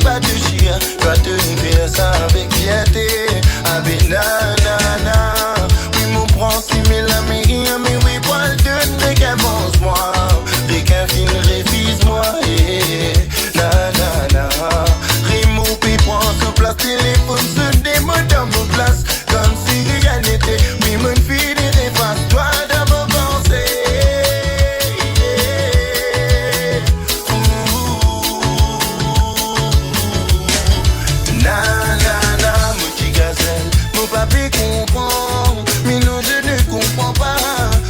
pas de chien, dois te faire ça avec fierté. Ah ben nanana, oui mon prend 6 000 amis, mais oui pour le donner qu'un pense-moi, et qu'un fin révise-moi, nanana. Rimo puis prend sur place, téléphone se démode dans mon place, comme si rien n'était, oui mon fille efface toi dans vos pensées. Nanana, mon petit gazelle, mon papi comprend, mais non je ne comprends pas.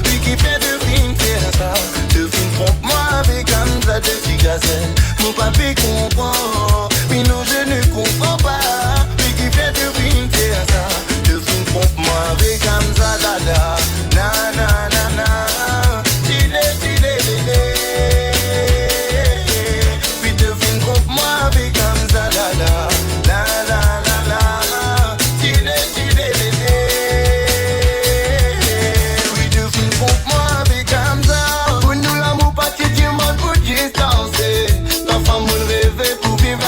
Lui qui fait de film faire ça, de film trompe-moi avec comme ça de petit gazelle. Mon papi comprend, mais non je ne comprends pas. Lui qui fait de film faire ça, de film trompe-moi avec comme ça dada. Nanana, puis de film trompe-moi avec comme ça dada.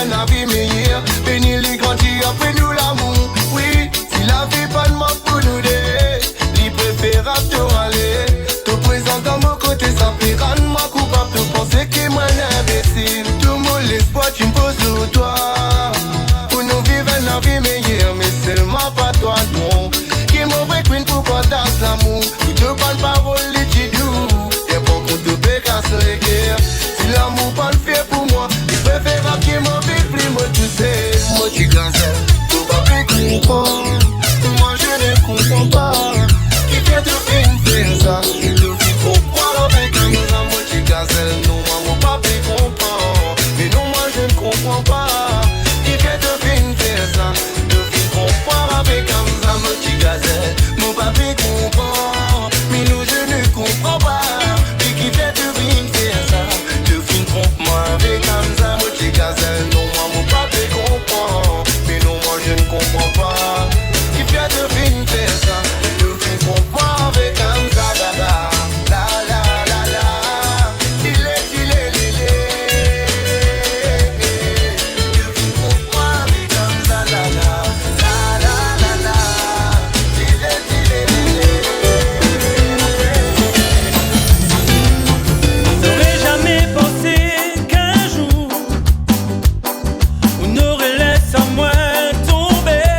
La vie meilleure, bénis les grandir, après nous l'amour. Oui, si la vie pas de manque pour nous deux, il préférable de aller. Te présent dans mon côté, ça fait rendre moi coupable de penser que moi imbécile. Tout mon l'espoir, tu me poses sur toi. Pour nous vivre la vie meilleure, mais seulement pas toi, non. Qui m'aurait queen pour qu'on danse l'amour. Tu te parles parole, les tidous. T'es pas qu'on te pécasse les guerres. Si l'amour pas le fait pour moi, il préférable qu'il m'en moi tu sais, moi tu gazelle, tu vas plus comprendre. Moi je ne comprends pas. Qui fait de film faire ça? Il te fait comprendre avec un moi tu gazelle. Non, moi mon papi comprend. Mais non, moi je ne comprends pas. Qui fait de film faire ça? Il te fait comprendre avec un moi tu gazelle. Mon papi comprend. Mais non, je ne comprends pas. Et qui fait de film faire ça? Il te fait comprendre avec un moi tu gazelle. Non, mon papi comprend, mais non moi je ne comprends pas. Qui fait de fin faire ça, de fin comprend avec un zadada. La la la la, il est de fin comprend avec un zadada. La la la la, il est J'aurais jamais pensé qu'un jour on aurait laissé à moi tomber.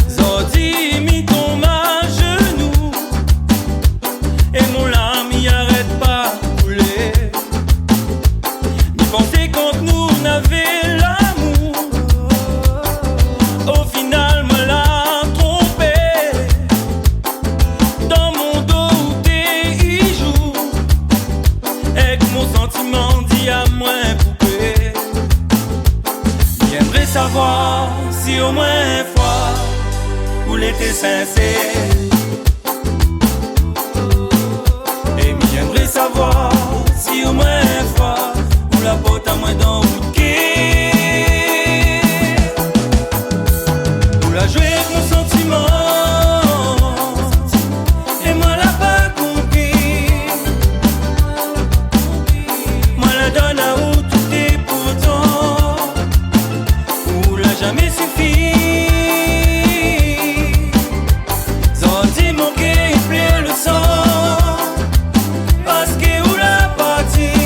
Sorti, m'y tombe à genoux et mon larme y arrête pas de couler. M'y penser quand nous n'avait l'amour. Au final, me l'a trompé. Dans mon dos où t'es joue, et que mon sentiment dit à moi poupée. J'aimerais savoir si au moins une fois vous l'étiez sincère. Et j'aimerais savoir si au moins une fois vous la porte à moi dans le quai. Vous la jouez avec mon sentiment et moi la pas compris. Moi la donne à où tout est pourtant. Ou l'a jamais suffi. Sorti mon cœur, il plaît le sang. Parce que ou la partie.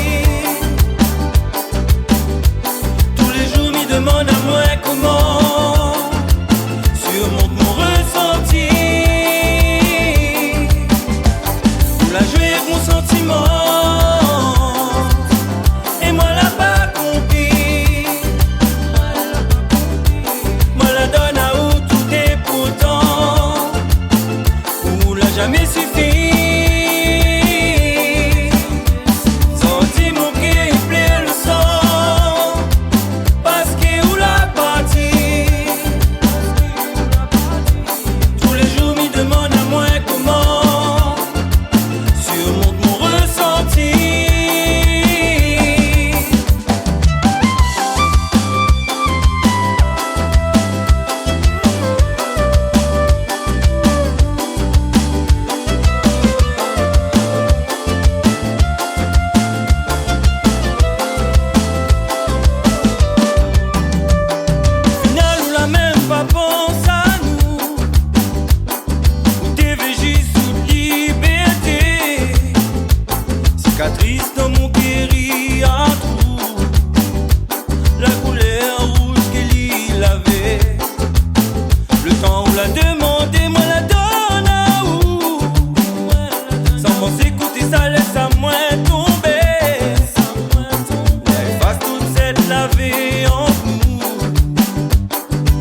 lavé en nous,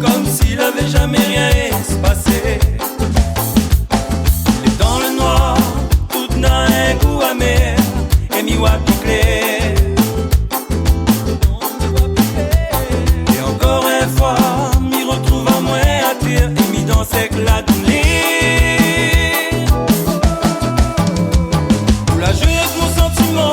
comme s'il avait jamais rien se passé. Et dans le noir, tout n'a un goût amer, et mi-wa clair. Et encore une fois, m'y retrouve à moi à terre, et mi dans ses éclats de l'air. Pour la jouer avec mon sentiment.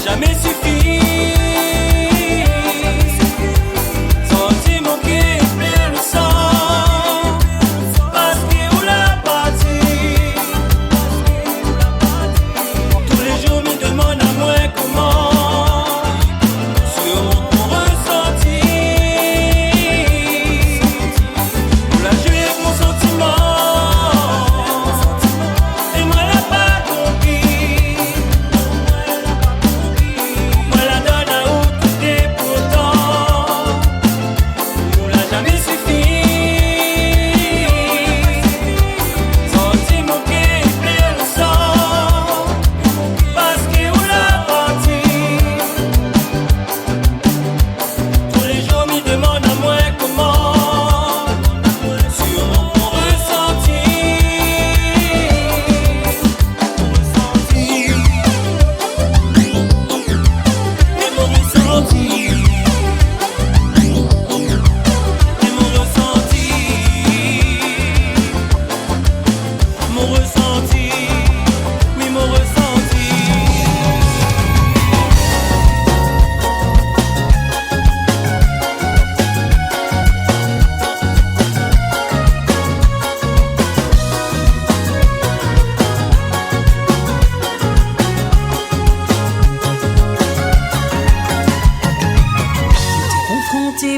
Jamais suffi. Sentiment qui pleure le sang, parce que où la partie. Tous les jours me demande à moi comment surmonte mon ressenti. Pour la jouer avec mon sentiment. Et moi l'a pas compris.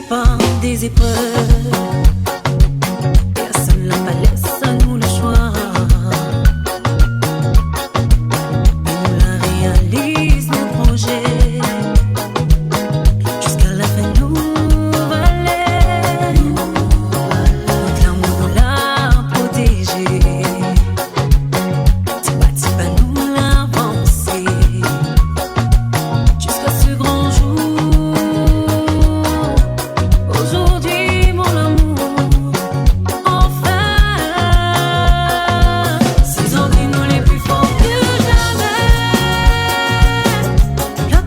Par des épreuves, personne n'a pas laissé à nous le choix. Mais nous la réalise nos projets, jusqu'à la fin nous valait. Notre amour nous l'a protégé, petit pas nous l'a avancé, jusqu'à ce grand jour. Aujourd'hui, mon amour,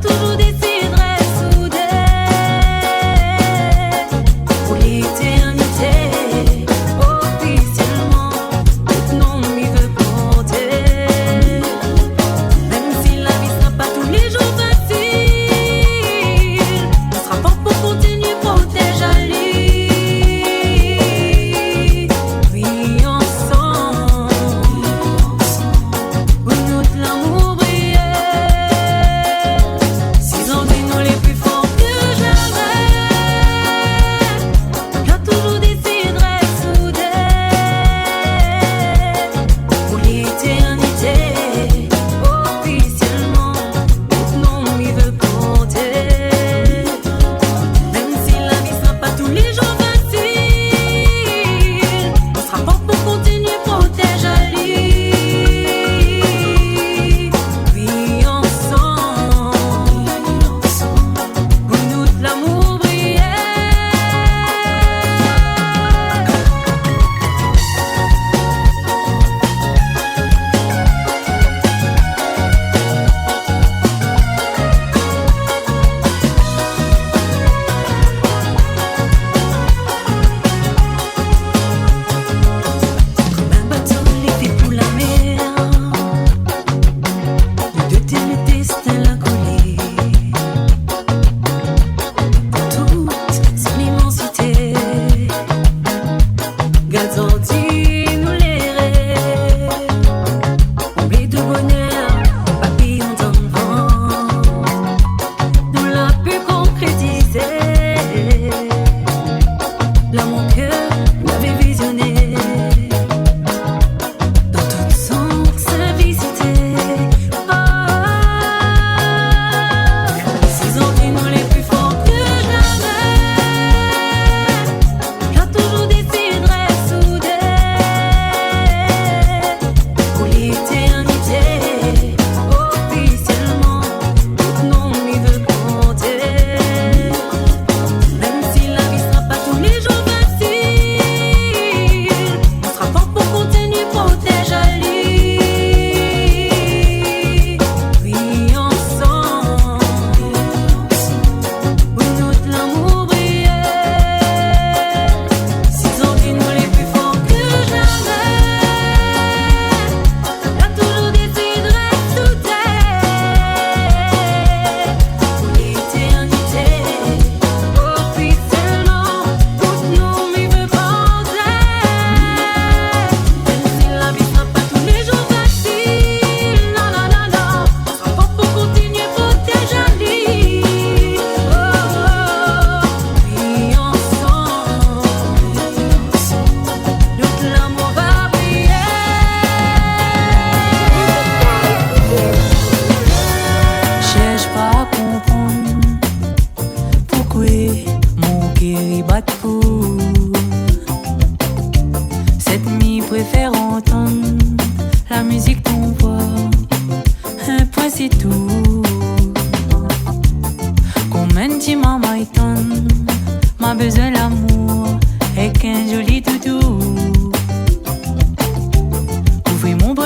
toujours décidé.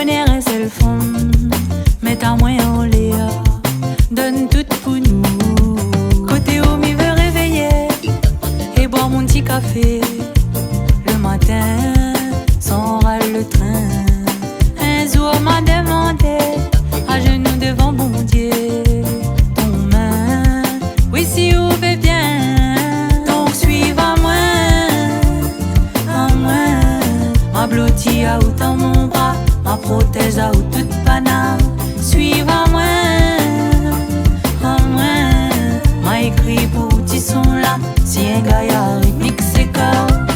bonheur c'est le fond. Mais ta moins en l'air, donne tout pour nous. Côté où m'y veut réveiller et boire mon petit café. Le matin, sans râle le train. Un jour m'a demandé, à genoux devant mon Dieu, ton main, oui si vous veut bien. Donc suive à moi, ma blottie à ou dans mon bras, ma protège à ou toute paname. Suive à moi, m'a écrit pour petit son là, si un gars y a rythmique c'est comme.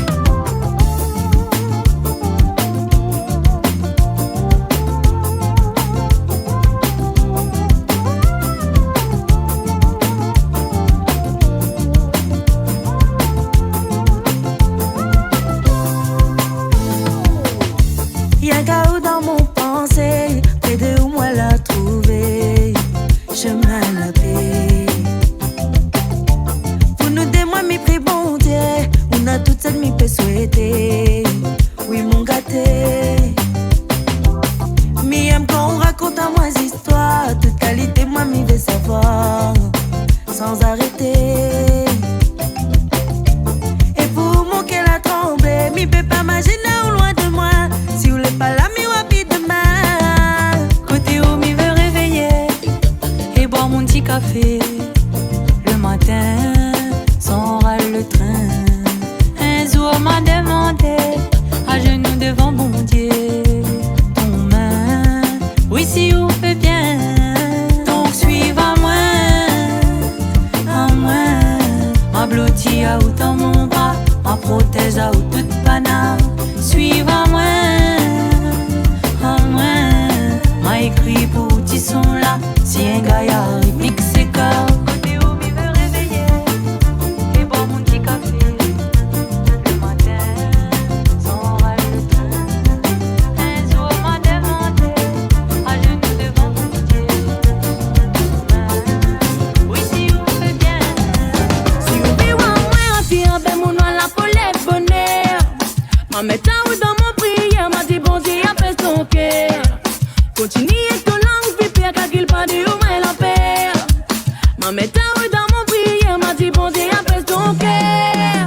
Y'a qu'à où dans mon pensée, près de où moi la trouver, chemin la paix. Pour nous deux, moi, m'y prie bon Dieu, on a toute cette m'y peut souhaiter, oui mon gâté. M'y aime quand on raconte à moi des histoires, toute qualité, moi m'y veut savoir, sans arrêter. Et pour mon qu'elle a tremblé, m'y peut pas imaginer au loin de moi. Si vous l'êtes pas là, mi wapi demain. Côté où m'y veut réveiller et boire mon petit café. Le matin, sans râle le train. Un jour m'a demandé, à genoux devant mon Dieu, ton main, oui si vous fait bien. Donc suive à moi, ma blottie à ou dans mon bras, ma protège à ou toute paname. Suive à moi, m'a écrit pour petit son là, si un gars y a rythmique c'est comme. Côté où m'y veut réveiller et boire mon petit café. Le matin, sans râle le train. Un jour m'a demandé, à genoux devant mon Dieu, oui si vous fait bien. Si vous voulez moi, puis ben mon noir la polette bonheur. Ma mettant où dans mon prière, m'a dit bon Dieu après ton cœur. Continue ton langue, puis pire qu'à qu'il pas dit où mais la paix. Ma mettant où dans mon prière, m'a dit bon Dieu après ton cœur.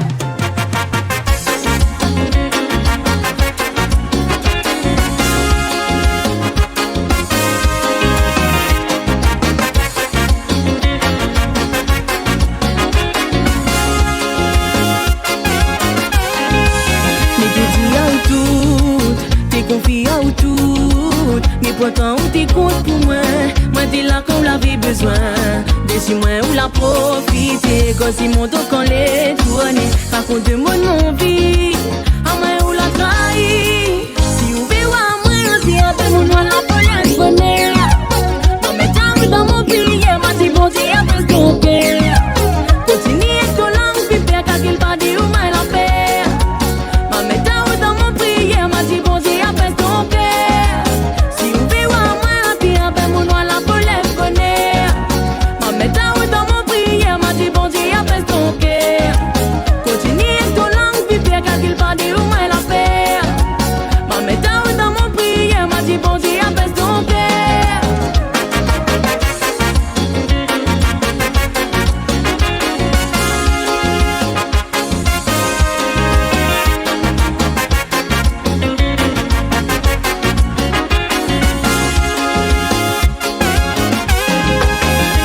Mais t'es dit à tout, t'es confié à tout. Mais pourtant où t'es compte pour moi, moi t'es là quand l'avait besoin. Décide-moi où la profiter, quand si mon dos quand les tourner. Raconte de mon vie, à moi où la trahi. Si vous voulez à moi, si après mon noir la police bonheur. Ma mettant dans mon prière, m'a dit bon Dieu après ton cœur. Continue ton langue, puis père qu'à qu'il pas dit où moi la paix. Ma mettant dans mon prière, m'a dit bon Dieu après ton cœur. Si vous voulez à moi, puis après mon noir la police bonheur. Ma mettant dans mon prière, m'a dit bon Dieu après ton cœur. Continue ton langue, puis père qu'à qu'il pas dit où moi la paix. Ma mettant dans mon prière, m'a dit bon Dieu après ton cœur.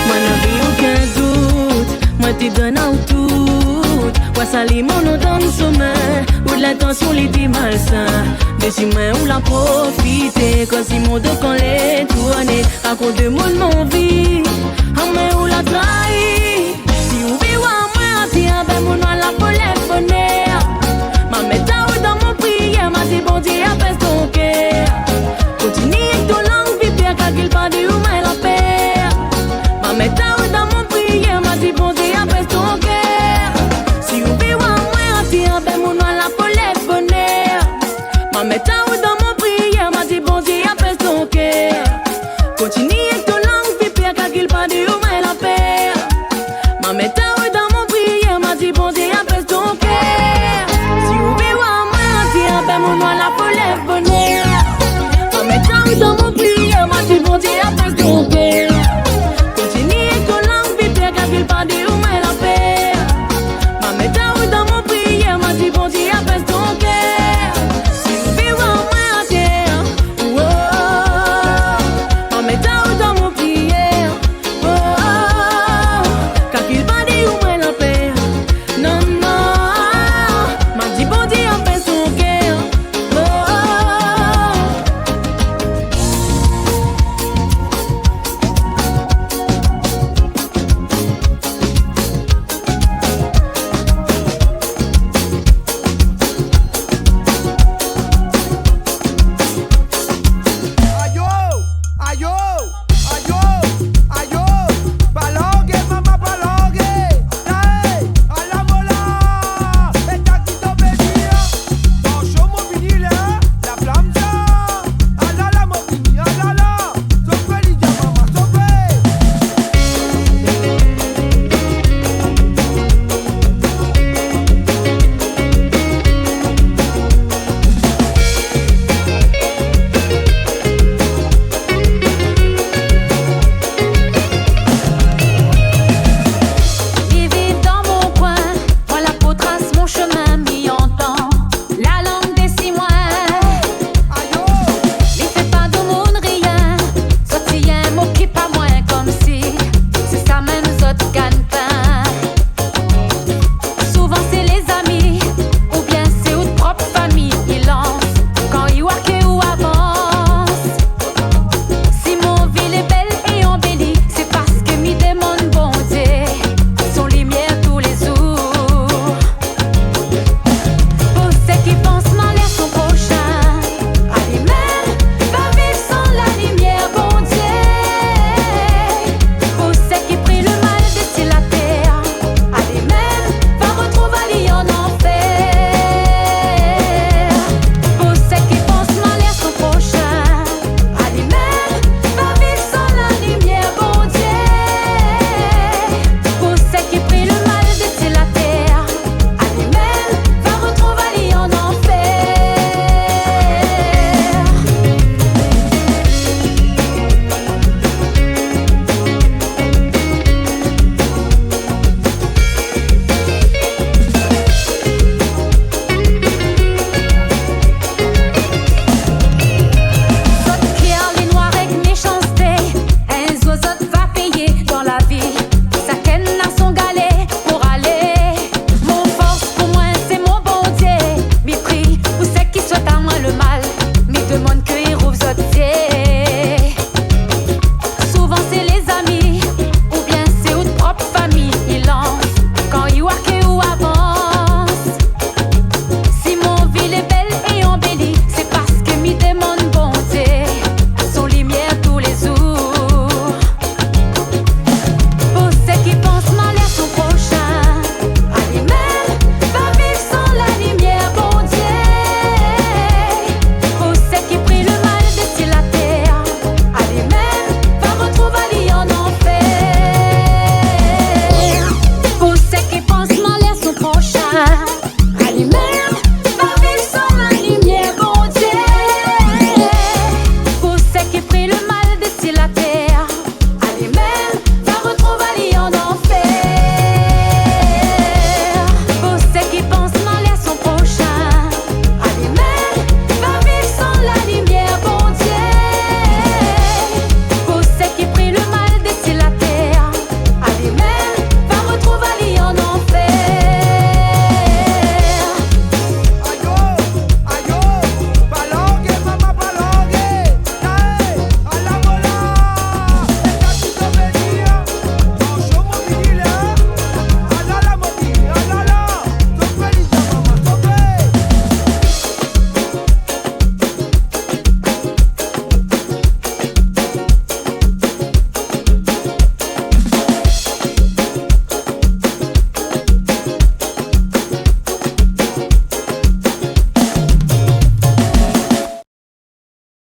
Moi n'avais aucun doute, moi t'es donné en tout. Moi salis mon nom dans le sommeil, où de l'attention l'était malsain. Décide-moi où la profiter, quand si mon dos quand les tourner. Raconte de mon vie, à moi où la trahi. Si vous voulez à moi, puis ben mon noir la polette bonheur. Ma mettant dans mon prière, m'a dit bon Dieu après ton cœur. Continue ton langue, puis pire qu'à qu'il pas dit où moi la paix. Ma mettant dans mon prière, m'a dit bon Dieu après ton cœur. Si vous voulez à moi, puis ben mon noir la polette bonheur. Ma mettant dans mon prière, m'a dit bon Dieu après ton cœur. Continue ton langue, puis pire qu'à qu'il pas dit où moi la paix. Ma mettant dans mon prière, m'a dit bon Dieu après ton cœur. Si vous voulez à moi, puis ben mon noir la polette.